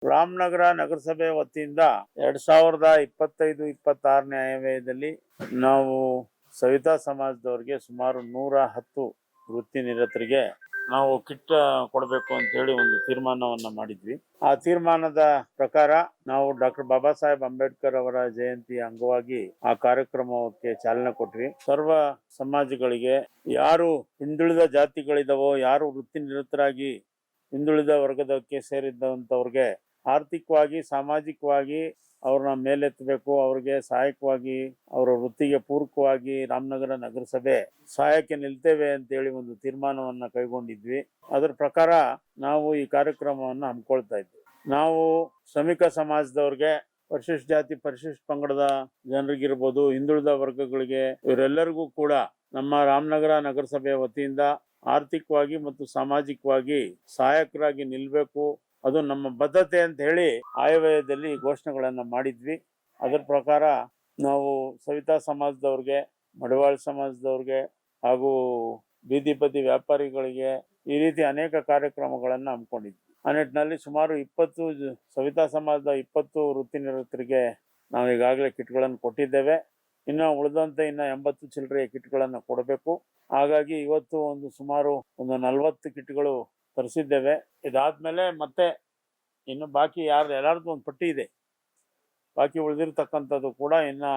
ರಾಮನಗರ ನಗರಸಭೆ ವತಿಯಿಂದ 2025-26ನೇ ಆಯವ್ಯಯದಲ್ಲಿ ನಾವು ಸವಿತಾ ಸಮಾಜದವರಿಗೆ ಸುಮಾರು 110 ವೃತ್ತಿ ನಿರತರಿಗೆ ನಾವು ಕಿಟ್ ಕೊಡಬೇಕು ಅಂತ ಹೇಳಿ ಒಂದು ತೀರ್ಮಾನವನ್ನ ಮಾಡಿದ್ವಿ. ಆ ತೀರ್ಮಾನದ ಪ್ರಕಾರ ನಾವು ಡಾಕ್ಟರ್ ಬಾಬಾ ಸಾಹೇಬ್ ಅಂಬೇಡ್ಕರ್ ಅವರ ಜಯಂತಿ ಅಂಗವಾಗಿ ಆ ಕಾರ್ಯಕ್ರಮಕ್ಕೆ ಚಾಲನೆ ಕೊಟ್ವಿ. ಸರ್ವ ಸಮಾಜಗಳಿಗೆ ಯಾರು ಹಿಂದುಳಿದ ಜಾತಿಗಳಿದಾವೋ, ಯಾರು ವೃತ್ತಿ ನಿರತರಾಗಿ ಹಿಂದುಳಿದ ವರ್ಗದಕ್ಕೆ ಸೇರಿದಂತವ್ರಿಗೆ ಆರ್ಥಿಕವಾಗಿ ಸಾಮಾಜಿಕವಾಗಿ ಅವ್ರನ್ನ ಮೇಲೆತ್ತಬೇಕು, ಅವ್ರಿಗೆ ಸಹಾಯಕವಾಗಿ ಅವರ ವೃತ್ತಿಗೆ ಪೂರಕವಾಗಿ ರಾಮನಗರ ನಗರಸಭೆ ಸಹಾಯಕ್ಕೆ ನಿಲ್ತೇವೆ ಅಂತೇಳಿ ಒಂದು ತೀರ್ಮಾನವನ್ನ ಕೈಗೊಂಡಿದ್ವಿ. ಅದರ ಪ್ರಕಾರ ನಾವು ಈ ಕಾರ್ಯಕ್ರಮವನ್ನು ಹಮ್ಮಿಕೊಳ್ತಾ ಇದ್ವಿ. ನಾವು ಶ್ರಮಿಕ ಸಮಾಜದವ್ರಿಗೆ, ಪರಿಶಿಷ್ಟ ಜಾತಿ ಪರಿಶಿಷ್ಟ ಪಂಗಡದ ಜನರಿಗಿರ್ಬೋದು, ಹಿಂದುಳಿದ ವರ್ಗಗಳಿಗೆ, ಇವರೆಲ್ಲರಿಗೂ ಕೂಡ ನಮ್ಮ ರಾಮನಗರ ನಗರಸಭೆ ವತಿಯಿಂದ ಆರ್ಥಿಕವಾಗಿ ಮತ್ತು ಸಾಮಾಜಿಕವಾಗಿ ಸಹಾಯಕರಾಗಿ ನಿಲ್ಬೇಕು, ಅದು ನಮ್ಮ ಬದ್ಧತೆ ಅಂತ ಹೇಳಿ ಆಯವ್ಯಯದಲ್ಲಿ ಘೋಷಣೆಗಳನ್ನ ಮಾಡಿದ್ವಿ. ಅದರ ಪ್ರಕಾರ ನಾವು ಸವಿತಾ ಸಮಾಜದವ್ರಿಗೆ, ಮಡಿವಾಳ ಸಮಾಜದವ್ರಿಗೆ ಹಾಗೂ ಬೀದಿ ಬದಿ ವ್ಯಾಪಾರಿಗಳಿಗೆ ಈ ರೀತಿ ಅನೇಕ ಕಾರ್ಯಕ್ರಮಗಳನ್ನ ಹಮ್ಮಿಕೊಂಡಿದ್ವಿ. ಆ ನಿಟ್ಟಿನಲ್ಲಿ ಸುಮಾರು 20 ಸವಿತಾ ಸಮಾಜದ 20 ವೃತ್ತಿ ನಿರತರಿಗೆ ನಾವು ಈಗಾಗಲೇ ಕಿಟ್ಗಳನ್ನು ಕೊಟ್ಟಿದ್ದೇವೆ. ಇನ್ನು ಉಳಿದಂತೆ 80 ಚಿಲ್ಲರೆ ಕಿಟ್ಗಳನ್ನು ಕೊಡಬೇಕು. ಹಾಗಾಗಿ ಇವತ್ತು ಸುಮಾರು 40 ಕಿಟ್ಗಳು ತರಿಸಿದ್ದೇವೆ. ಇದಾದ್ಮೇಲೆ ಮತ್ತೆ ಇನ್ನು ಬಾಕಿ ಎಲ್ಲರದ್ದು ಒಂದು ಪಟ್ಟಿ ಇದೆ. ಬಾಕಿ ಉಳಿದಿರ್ತಕ್ಕಂಥದ್ದು ಕೂಡ ಇನ್ನು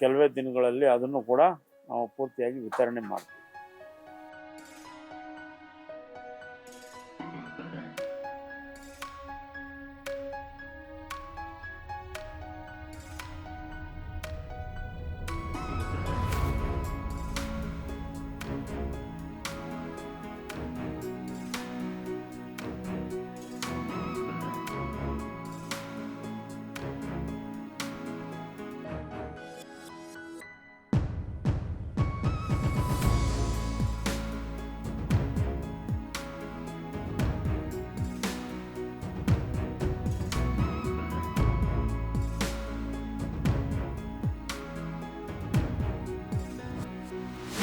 ಕೆಲವೇ ದಿನಗಳಲ್ಲಿ ಅದನ್ನು ಕೂಡ ನಾವು ಪೂರ್ತಿಯಾಗಿ ವಿತರಣೆ ಮಾಡ್ತೀವಿ.